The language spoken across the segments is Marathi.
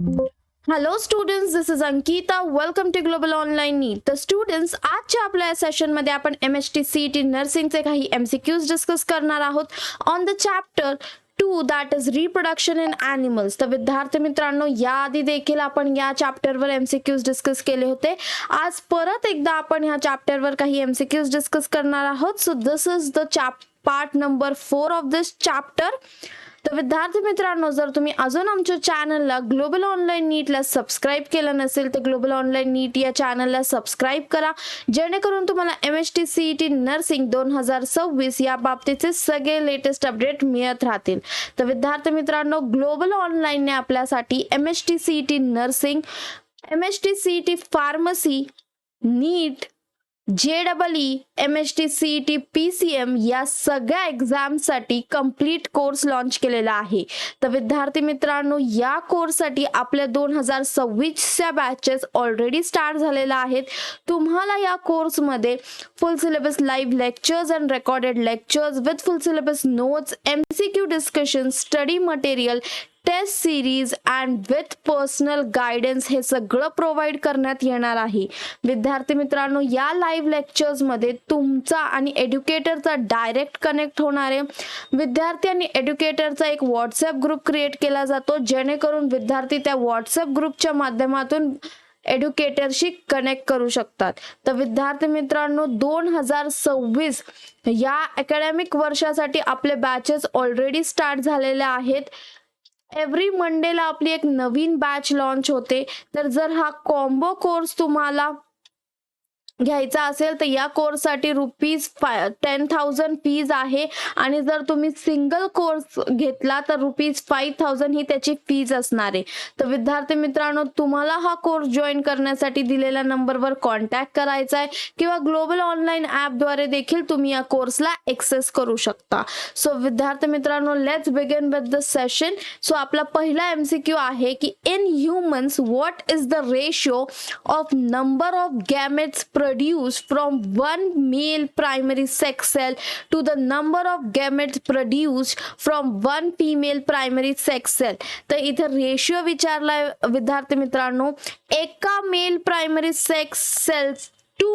Hello students, this is Ankita. Welcome to global online NEET. तर स्टुडंट्स, आजच्या आपल्या सेशनमध्ये आपण MHT-CET नर्सिंगचे काही MCQs डिस्कस करणार आहोत on the chapter 2 that is reproduction in animals. तर विद्यार्थी मित्रांनो, याआधी देखील आपण या चॅप्टरवर MCQs डिस्कस केले होते. आज परत एकदा आपण ह्या चॅप्टरवर काही MCQs डिस्कस करणार आहोत. So this is the part number 4 of this chapter. तर विद्यार्थी मित्रांनो, जर तुम्ही अजून आमच्या चॅनलला ग्लोबल ऑनलाईन नीटला सबस्क्राईब केलं नसेल तर ग्लोबल ऑनलाईन नीट या चॅनलला सबस्क्राईब करा, जेणेकरून तुम्हाला MHT-CET नर्सिंग 2026 या बाबतीचे सगळे लेटेस्ट अपडेट मिळत राहतील. तर विद्यार्थी मित्रांनो, ग्लोबल ऑनलाईनने आपल्यासाठी MHT-CET nursing, MHT-CET pharmacy, NEET, JEE, MHT-CET PCM या सगळ्या एक्झामसाठी कंप्लीट कोर्स लॉन्च केलेला आहे. तर विद्यार्थी मित्रांनो, या कोर्ससाठी आपल्या 2026च्या बॅचेस ऑलरेडी स्टार्ट झालेल्या आहेत. तुम्हाला या कोर्समध्ये full syllabus live lectures and recorded lectures with full syllabus notes, MCQ discussion, study material, test series and with personal guidance हे सगळं प्रोव्हाइड करण्यात येणार आहे. विद्यार्थी मित्रांनो, या लाईव्ह लेक्चर्स मध्ये तुमचा आणि एड्युकेटरचा डायरेक्ट कनेक्ट होणार आहे. विद्यार्थी आणि एड्युकेटरचा एक व्हॉट्सअप ग्रुप क्रिएट केला जातो, जेणेकरून विद्यार्थी त्या व्हॉट्सअप ग्रुपच्या माध्यमातून एड्युकेटरशी कनेक्ट करू शकतात. तर विद्यार्थी मित्रांनो, 2026 या अकॅडमिक वर्षासाठी आपले बॅचेस ऑलरेडी स्टार्ट झालेले आहेत. एव्हरी मंडेला आपली एक नवीन बॅच लॉन्च होते. तर जर हा कॉम्बो कोर्स तुम्हाला घ्यायचा असेल तर या कोर्ससाठी ₹10,000 फीज आहे, आणि जर तुम्ही सिंगल कोर्स घेतला तर ₹5,000 ही त्याची फीज असणार आहे. तर विद्यार्थी मित्रांनो, तुम्हाला हा कोर्स जॉईन करण्यासाठी दिलेल्या नंबरवर कॉन्टॅक्ट करायचा आहे, किंवा ग्लोबल ऑनलाईन ॲपद्वारे देखील तुम्ही या कोर्सला एक्सेस करू शकता. सो विद्यार्थी मित्रांनो, let's begin with the session. So आपला पहिला MCQ आहे की in humans what is the ratio of number of gametes produced from one male primary sex cell to the number of gametes produced from one female primary sex cell. तर इथे रेशियो विचारलाय विद्यार्थी मित्रांनो, एका male primary sex cells to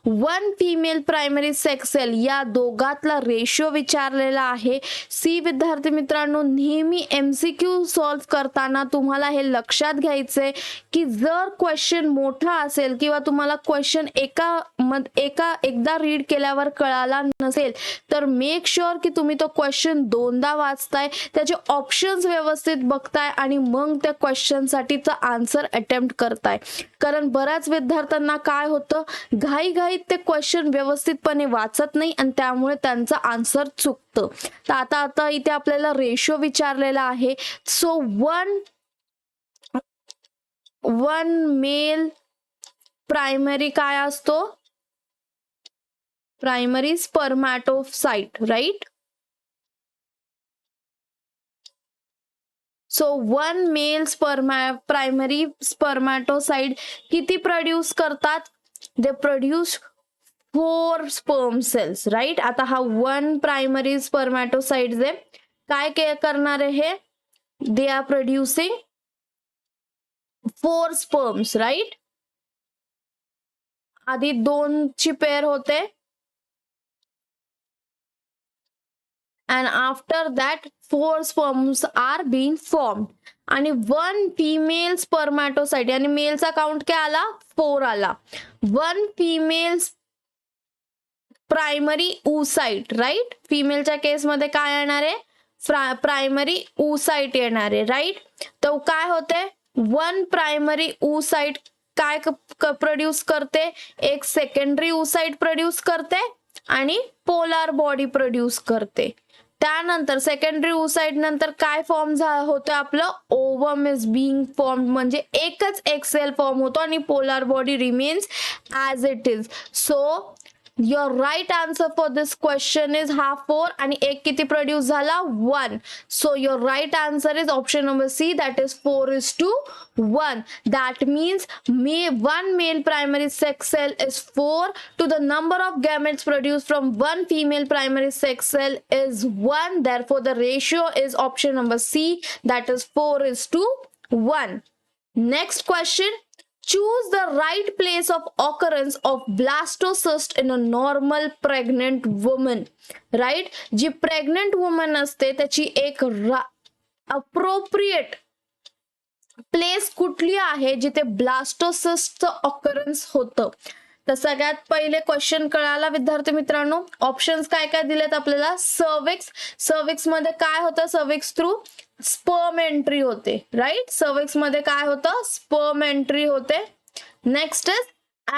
one female primary sex cell या दोघातला रेशिओ विचारलेला आहे. सी विद्यार्थी मित्रांनो, नेहमी MCQ सॉल्व्ह करताना तुम्हाला हे लक्षात घ्यायचंय की जर क्वेश्चन मोठा असेल किंवा तुम्हाला क्वेश्चन एकदा रीड केल्यावर कळाला नसेल तर मेक शुअर की तुम्ही तो क्वेश्चन दोनदा वाचताय, त्याचे ऑप्शन्स व्यवस्थित बघताय आणि मग त्या क्वेश्चनसाठीचा आन्सर अटेम्प्ट करताय. कारण बऱ्याच विद्यार्थ्यांना काय होतं, घाईघाईत ते क्वेश्चन व्यवस्थितपणे वाचत नाही आणि त्यामुळे त्यांचं आन्सर चुकतं. तर आता इथे आपल्याला रेशो विचारलेला आहे. सो वन मेल प्रायमरी काय असतो, primary spermatocyte, right. So one male primary spermatocyte किती प्रोड्यूस करतात, they produce 4 sperm cells, right. आता हा वन प्रायमरी स्पर्मॅटोसाइट जे काय करणार आहे, they are producing 4 sperms, right. आधी 2 ची पेअर होते and after that 4 sperms are being formed. आणि 1 female spermatocyte यानी मेलचा काउंट काय आला, 4 आला. 1 female प्रायमरी oocyte, राईट. फिमेलच्या केसमध्ये काय येणार आहे, प्रायमरी oocyte येणार आहे, राईट. तर काय होते, 1 प्रायमरी oocyte काय प्रोड्यूस करते, एक सेकंडरी oocyte प्रोड्यूस करते आणि पोलार बॉडी प्रोड्यूस करते. त्यानंतर सेकंडरी oocyte नंतर काय फॉर्म होतं, आपलं ओवम इज बीइंग फॉर्म, म्हणजे एकच एक सेल फॉर्म होतो आणि polar body remains as it is. So your right answer for this question is हा 4 आणि एक किती प्रोड्यूस झाला, 1. so your right answer is option number C, that is 4:1. that means one male primary sex cell is 4 to the number of gametes produced from one female primary sex cell is 1. therefore the ratio is option number C, that is 4:1. Next question. Choose the right place of occurrence of blastocyst in a normal pregnant woman. Right? G pregnant woman असते त्याची एक appropriate प्लेस कुठली आहे जिथे ब्लास्टोसिस्टचं ऑकरन्स होतं. तर सगळ्यात पहिले क्वेश्चन कळाला विद्यार्थी मित्रांनो. ऑप्शन्स काय काय दिलेत आपल्याला. सर्विक्स. सर्विक्स मध्ये काय होतं. सर्विक्स थ्रू स्पर्म एंट्री होते. राईट. सर्विक्स मध्ये काय होतं. स्पर्म एंट्री होते. Next is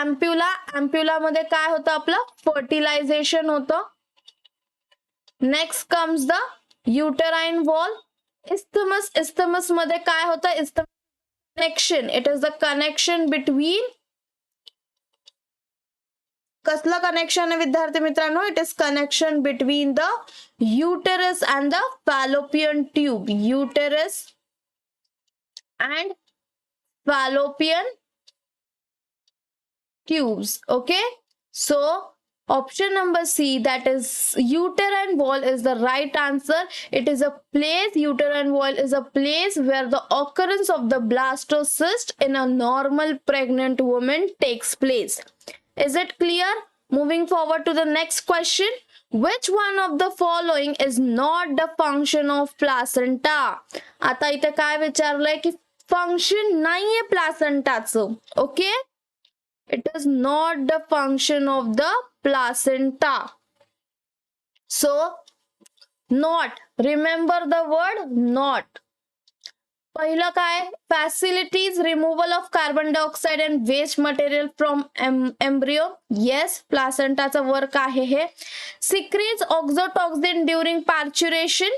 ampulla. एम्प्युला मध्ये काय होतं आपलं फर्टिलायझेशन होतं. Next comes the uterine wall. isthmus. isthmus मध्ये काय होतं. isthmus connection. It is the connection between कसलं कनेक्शन आहे विद्यार्थी मित्रांनो. It is connection between the uterus and the fallopian tube. uterus and fallopian tubes. Okay, so option number C, that is uterine wall, is the right answer. It is a place, uterine wall is a place where the occurrence of the blastocyst in a normal pregnant woman takes place. Is it clear? Moving forward to the next question. Which one of the following is not the function of placenta? आता इथे काय विचारलंय की फंक्शन नाहीये प्लासेंटाचं. Okay, it is not the function of the placenta. So not, remember the word not. पहिलं काय. facilities removal of carbon dioxide and waste material from embryo. yes, प्लासेंटाचं वर्क आहे हे. secretes oxytocin during parturition.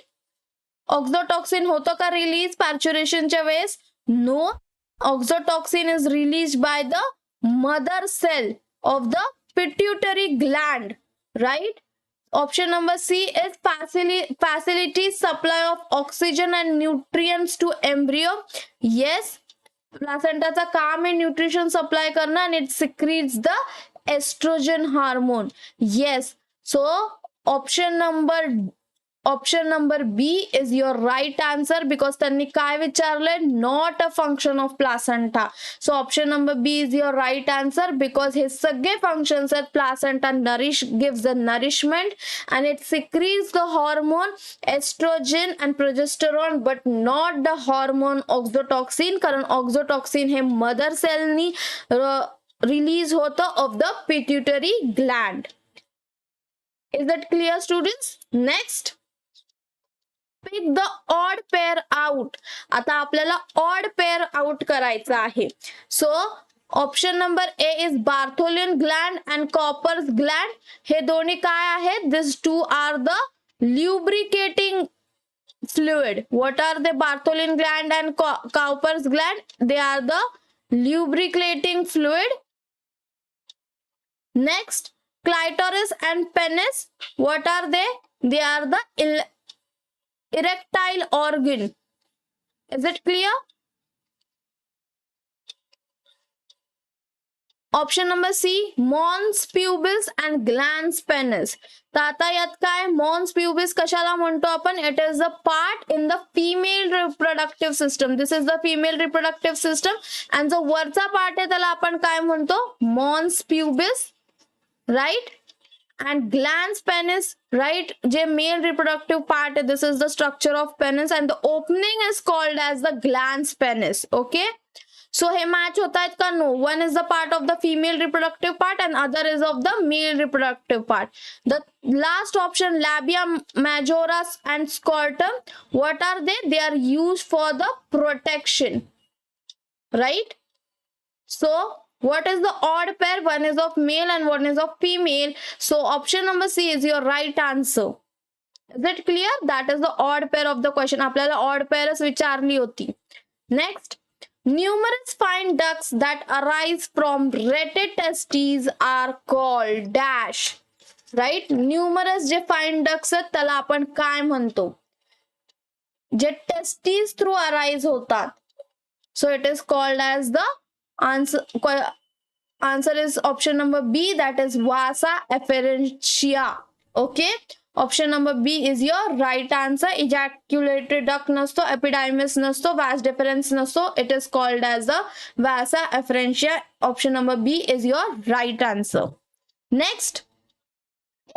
ऑक्झोटॉक्सिन होतं का रिलीज पार्च्युरेशनच्या वेळेस. No, oxytocin is release by the mother cell of the pituitary gland. Right. Option number C is facility supply of oxygen and nutrients to embryo. Yes, प्लासेंटाचा काम आहे न्यूट्रिशन सप्लाय करणं and it secretes the estrogen hormone. Yes, so option number B is your right answer because त्यांनी काय विचारलंय. not a function of placenta. So option number B is your right answer because हे सगळे functions आहेत. placenta gives the nourishment and it secretes the hormone estrogen and progesterone but not the hormone oxytocin, कारण oxytocin हे mother cell नी release होतं of the pituitary gland. Is that clear students? Next, pick the odd pair out. आता आपल्याला odd pair out करायचं आहे. So option number A is Bartholin gland and Cowper's gland. हे दोन्ही काय आहेत. These two are the lubricating fluid. What are the Bartholin gland and Cowper's gland? They are the lubricating fluid. Next, clitoris and penis. What are they? They are the erectile organ. Is it clear? Option number C, mons pubis and glans penis. तर आता यात काय. mons pubis कशाला म्हणतो आपण. it is a part in the female reproductive system. this is the female reproductive system and जो वरचा पार्ट आहे त्याला आपण काय म्हणतो. mons pubis. right. and glans penis, right, जे male reproductive part, this is the structure of penis and the opening is called as the glans penis. okay, so हे match होता है का. no, one is the part of the female reproductive part and other is of the male reproductive part. The last option, labia majora and scrotum, what are they? They are used for the protection. right. So what is the odd pair? One is of male and one is of female. So option number C is your right answer. Is it clear? That is the odd pair of the question. आपल्याला odd pairs विचारली होती. Next, numerous fine ducts that arise from retted testes are called dash. Right? Numerous जे fine ducts आहेत त्याला आपण काय म्हणतो. जे testes through arise होतात. So it is called as the answer is option number B, that is vasa efferentia. okay, option number B is your right answer. Ejaculatory duct नसतो, एपिडायमिस नसतो, व्हॅस डिफरन्स नसतो. It is called as the vasa efferentia. Option number B is your right answer. Next,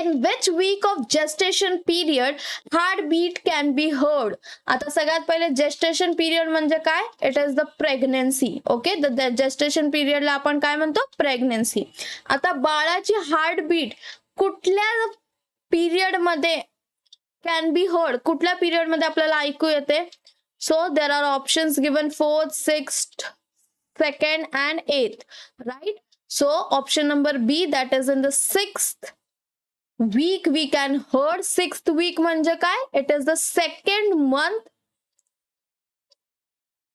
in which week of gestation period heartbeat can be heard? आता सगळ्यात पहिले gestation period म्हणजे काय? It is the pregnancy. Okay, the gestation period ला आपण काय म्हणतो? Pregnancy. आता बाळाची हार्टबीट कुठल्या पिरियड मध्ये कॅन बी हर्ड, कुठल्या पिरियड मध्ये आपल्याला ऐकू येते? So there are options given 4th, 6th, 2nd and 8th, right? So option number B, that is in the 6th week we can heard. 6th week म्हणजे काय? It is the second month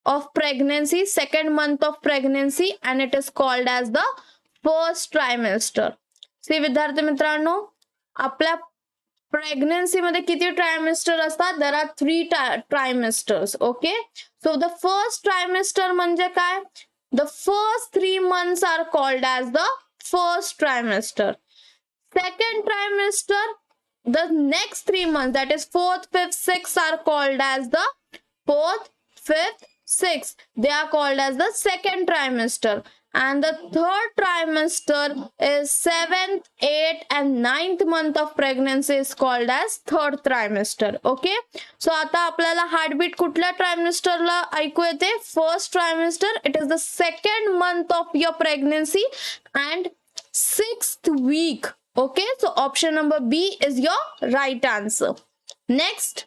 of pregnancy, second month of pregnancy, and it is called as the first trimester. See विद्यार्थी मित्रांनो, आपल्या प्रेग्नन्सी मध्ये किती ट्रायमेस्टर असतात? There are 3 trimesters. Okay, so the first trimester म्हणजे काय? The first 3 months are called as the first trimester. Second trimester, the next 3 months, that is 4th, 5th, 6th, are called as the 4th, 5th, 6th. They are called as the second trimester. And the third trimester is 7th, 8th, and 9th month of pregnancy is called as third trimester. Okay. So आता आपल्याला heartbeat कुठल्या trimester ला ऐकू येते? First trimester. It is the second month of your pregnancy and 6th week. Okay, so option number B is your right answer. Next,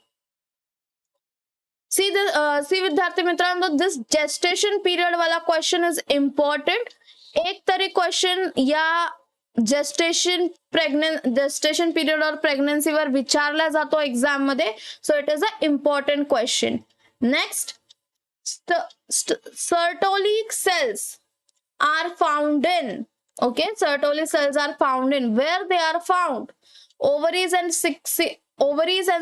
see विद्यार्थी मित्रांनो, this gestation period वाला question is important. एक तरी question या gestation period और pregnancy वर विचारला जातो exam मध्ये, so it is an important question. Next, Sertoli cells are found in, okay, Sertoli cells are found in, where they are found? Ovaries and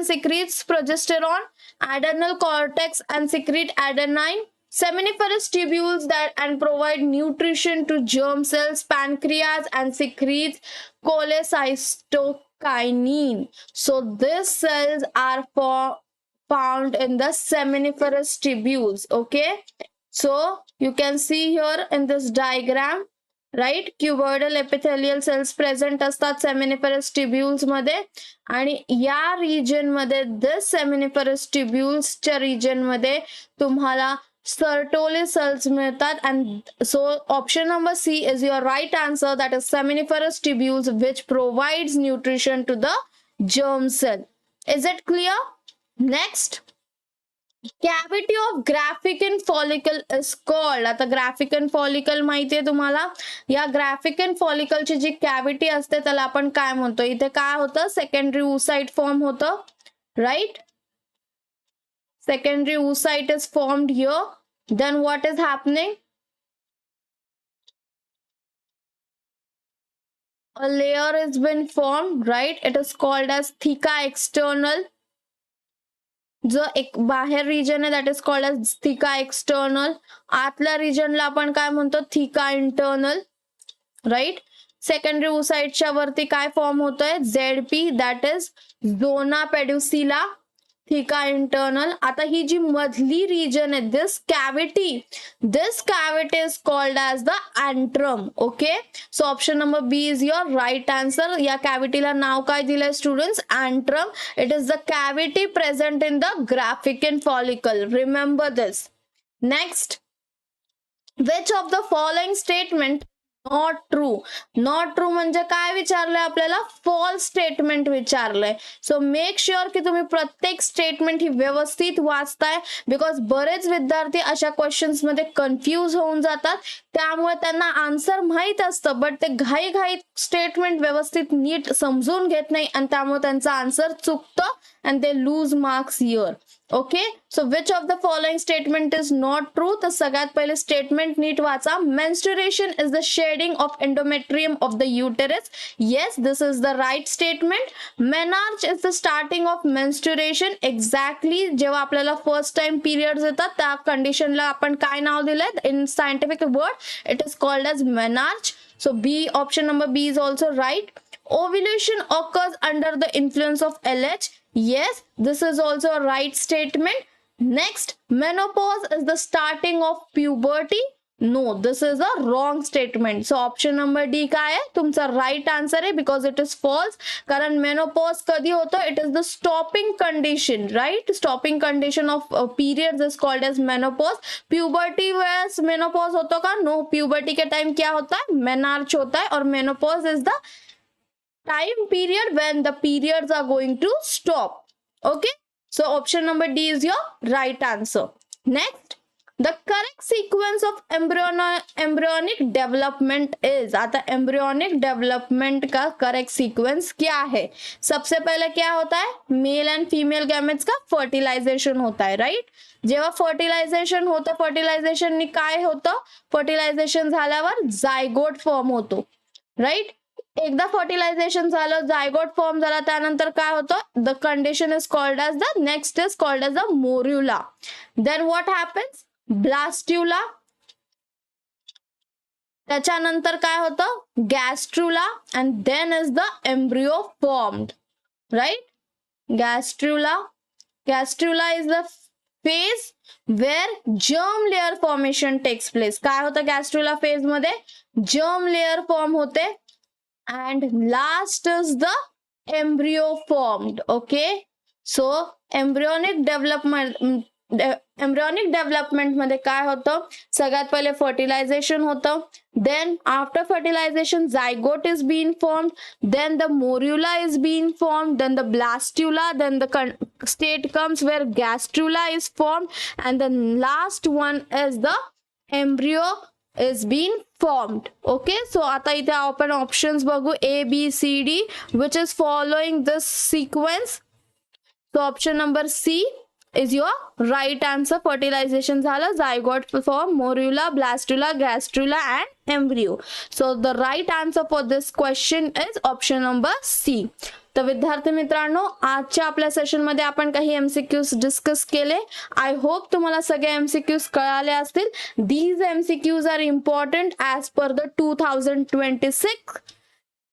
secretes progesterone, adrenal cortex and secrete adenine, seminiferous tubules that and provide nutrition to germ cells, pancreas and secretes cholecystokinin. So these cells are found in the seminiferous tubules. Okay, so you can see here in this diagram, right, cuboidal epithelial cells present असतात seminiferous tubules मध्ये, आणि या region मध्ये this seminiferous tubules च्या region मध्ये तुम्हाला Sertoli cells मिळतात. and so option number C is your right answer, that is seminiferous tubules which provides nutrition to the germ cell. Is it clear? Next, cavity of Graafican follicle is called, आता Graafican follicle माहिती आहे तुम्हाला? या Graafican follicle ची जी कॅव्हिटी असते त्याला आपण काय म्हणतो? इथे काय होतं? सेकंडरी oocyte फॉर्म होतं, right? secondary oocyte is formed here. Then what is happening? A layer has been formed, right? It is called as theca external. जो एक बाहेर रिजन आहे that is called as theca external. आतल्या रिजनला आपण काय म्हणतो? theca internal, right? सेकंडरी oocyteच्या वरती काय फॉर्म होतोय? ZP, that is zona pedicella, theca internal. आता ही जी मधली रिजन आहे, this cavity is called as the antrum. Okay, so option number B is your right answer. या कॅव्हिटीला नाव काय दिलंय students? antrum. It is the cavity present in the Graafican follicle. Remember this. Next, which of the following statement not true? Not true म्हणजे काय विचारलंय आपल्याला? फॉल्स स्टेटमेंट विचारलंय. सो मेक शुअर की तुम्ही प्रत्येक स्टेटमेंट ही व्यवस्थित वाचताय, बिकॉज बरेच विद्यार्थी अशा क्वेश्चन्स मध्ये कन्फ्यूज होऊन जातात. त्यामुळे त्यांना आन्सर माहित असतं बट ते घाईघाईत स्टेटमेंट व्यवस्थित नीट समजून घेत नाही आणि त्यामुळे त्यांचं आन्सर चुकतं and they lose marks here. Okay, so which of the following statement is not true? तर सगळ्यात पहिले स्टेटमेंट नीट वाचा. menstruation is the shedding of endometrium of the uterus. Yes, this is the right statement. menarche is the starting of menstruation. Exactly, जेव्हा आपल्याला फर्स्ट टाइम पिरियड्स येतात त्या कंडिशनला आपण काय नाव दिलंय? in scientific word it is called as menarche. So B, option number B is also right. Ovulation occurs under the influence of LH. Yes, this is also a right statement. Next, menopause is the starting of puberty. No, this is a wrong statement. So option number D काय आहे तुमचा right answer आहे, because it is false. कारण menopause कधी होतो? It is the stopping condition, right? Stopping condition of periods is called as menopause. Puberty वेळेस menopause होतो का? No, puberty के time क्या होता है? Menarche होता है, और menopause is the time period when the periods are going to stop. Okay, so option number D is your right answer. Next, the correct sequence of embryonic development is. आता embryonic development का correct sequence क्या है? सबसे पहले क्या होता है? मेल एंड फीमेल गॅमेट्स का फर्टिलायझेशन होता है, राईट? जेव्हा फर्टिलायझेशन होतं, फर्टिलायझेशन नि काय होतं? फर्टिलायझेशन झाल्यावर जायगोट फॉर्म होतो, राईट? एकदा फर्टिलायझेशन झालं, जायगोट फॉर्म झाला, त्यानंतर काय होतं? The condition is called as the next is called as the morula. Then what happens? Blastula. त्याच्यानंतर काय होतं? Gastrula. And then is the embryo formed, right? Gastrula is the phase where germ layer formation takes place. काय होतं गॅस्ट्रुला फेज मध्ये? जर्म लेअर फॉर्म होते. And last is the embryo formed. Okay, so embryonic development मध्ये काय होतं? सगळ्यात पहिले फर्टिलायझेशन होतं, then after fertilization zygote is being formed, then the morula is being formed, then the blastula, then the state comes where gastrula is formed, and the last one is the embryo is being formed. Okay, so आता इथे आपण ऑप्शन्स बघू, A B C D, which is following this sequence. So option number C is your right answer. Fertilization झालं, zygote form, morula, blastula, gastrula and embryo. So the right answer for this question is option number C. तर विद्यार्थी मित्रांनो, आजच्या आपल्या सेशन मध्ये आपण काही एमसीक्यूज डिस्कस केले. आय होप तुम्हाला सगळे एमसीक्यूज कळाले असतील. These MCQs are important as per the 2026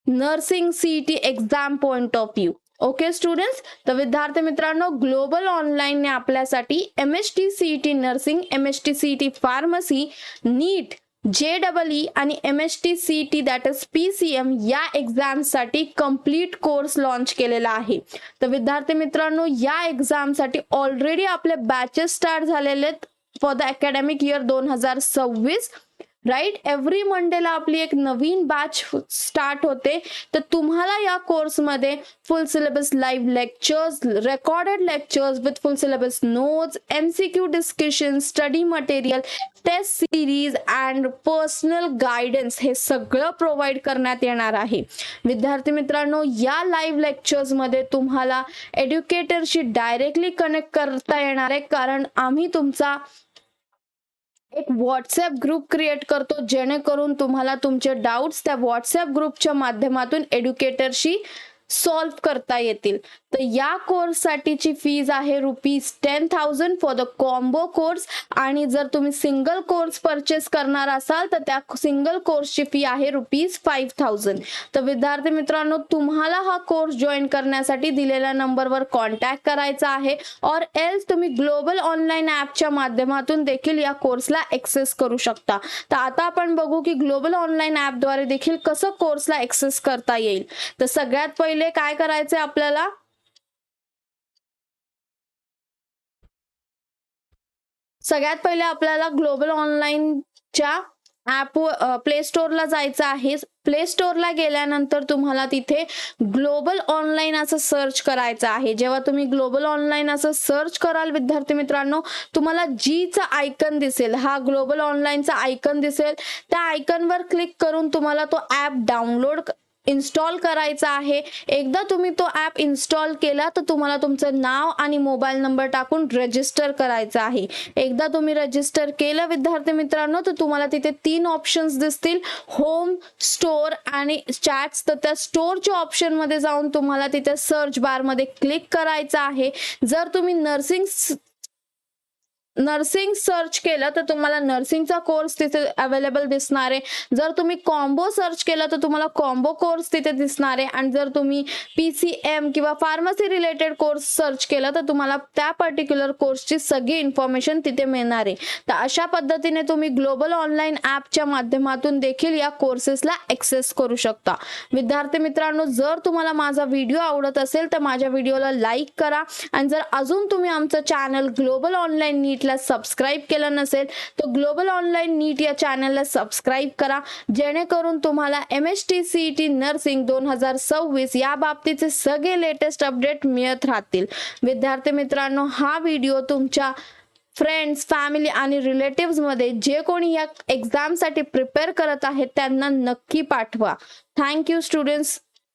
nursing CET exam point of view. Okay students, तर विद्यार्थी मित्रांनो, ग्लोबल ऑनलाईनने आपल्यासाठी MHT CET nursing, MHT CET pharmacy, NEET, JEE आणि MHT CET that is PCM या एक्झामसाठी कंप्लीट कोर्स लॉन्च केलेला आहे. तर विद्यार्थी मित्रांनो, या एक्झामसाठी ऑलरेडी आपले बॅचेस स्टार्ट झालेले आहेत for the academic year 2026, right? Every मंडेला आपली एक नवीन बॅच स्टार्ट होते. तर तुम्हाला या कोर्समध्ये full syllabus live lectures, recorded lectures with full syllabus notes, MCQ discussion, study material, test series and personal guidance हे सगळं प्रोव्हाइड करण्यात येणार आहे. विद्यार्थी मित्रांनो, या लाईव्ह लेक्चर्स मध्ये तुम्हाला एड्युकेटरशी डायरेक्टली कनेक्ट करता येणार आहे, कारण आम्ही तुमचा एक व्हॉट्सअप ग्रुप क्रिएट करतो, जेणेकरून तुम्हाला तुमचे डाउट्स त्या व्हॉट्सअप ग्रुपच्या माध्यमातून एड्युकेटरशी सॉल्व करता येतील. तर या कोर्ससाठीची फीज आहे ₹10,000 फॉर द कॉम्बो कोर्स, आणि जर तुम्ही सिंगल कोर्स परचेस करणार असाल तर त्या सिंगल कोर्सची फी आहे ₹5,000. तर विद्यार्थी मित्रांनो, तुम्हाला हा कोर्स जॉईन करण्यासाठी दिलेल्या नंबरवर कॉन्टॅक्ट करायचा आहे, और एल्स तुम्ही ग्लोबल ऑनलाईन ॲपच्या माध्यमातून देखील या कोर्सला ॲक्सेस करू शकता. तर आता आपण बघू की ग्लोबल ऑनलाईन ॲपद्वारे देखील कसं कोर्सला ॲक्सेस करता येईल. तर सगळ्यात पहिले काय करायचं आपल्याला? सगळ्यात पहिले आपल्याला ग्लोबल ऑनलाईनच्या ॲप प्ले स्टोअरला जायचं आहे. प्ले स्टोअरला गेल्यानंतर तुम्हाला तिथे ग्लोबल ऑनलाईन असं सर्च करायचं आहे. जेव्हा तुम्ही ग्लोबल ऑनलाईन असं सर्च कराल विद्यार्थी मित्रांनो, तुम्हाला जीचा आयकन दिसेल, हा ग्लोबल ऑनलाईनचा आयकन दिसेल. त्या आयकनवर क्लिक करून तुम्हाला तो ॲप डाउनलोड इन्स्टॉल करायचा आहे. एकदा तुम्ही तो ॲप इन्स्टॉल केला तर तुम्हाला तुमचं नाव आणि मोबाईल नंबर टाकून रजिस्टर करायचं आहे. एकदा तुम्ही रजिस्टर केलं विद्यार्थी मित्रांनो, तर तुम्हाला तिथे 3 ऑप्शन्स दिसतील, होम, स्टोअर आणि चॅट्स. तर त्या स्टोअरच्या ऑप्शन मध्ये जाऊन तुम्हाला तिथे सर्च बार मध्ये क्लिक करायचं आहे. जर तुम्ही नर्सिंग सर्च केलं तर तुम्हाला नर्सिंगचा कोर्स तिथे अवेलेबल दिसणार आहे. जर तुम्ही कॉम्बो सर्च केलं तर तुम्हाला कॉम्बो कोर्स तिथे दिसणार आहे. आणि जर तुम्ही PCM किंवा फार्मसी रिलेटेड कोर्स सर्च केलं तर तुम्हाला त्या पर्टिक्युलर कोर्सची सगळी इन्फॉर्मेशन तिथे मिळणार आहे. तर अशा पद्धतीने तुम्ही ग्लोबल ऑनलाईन ॲपच्या माध्यमातून देखील या कोर्सेसला ॲक्सेस करू शकता. विद्यार्थी मित्रांनो, जर तुम्हाला माझा व्हिडिओ आवडत असेल तर माझ्या व्हिडिओला लाईक करा. आणि जर अजून तुम्ही आमचं चॅनल ग्लोबल ऑनलाईन नीटला सबस्क्राईब केलं नसेल तर ग्लोबल ऑनलाईन नीट या चॅनलला सबस्क्राईब करा, जेणेकरून तुम्हाला MHT CET नर्सिंग 2026 या बाबतीचे सगळे लेटेस्ट अपडेट मिळत राहतील. विद्यार्थी मित्रांनो, हा व्हिडिओ तुमच्या फ्रेंड्स, फॅमिली आणि रिलेटिव्स मध्ये जे कोणी या एक्झामसाठी प्रिपेअर करत आहेत त्यांना नक्की पाठवा. Thank you students.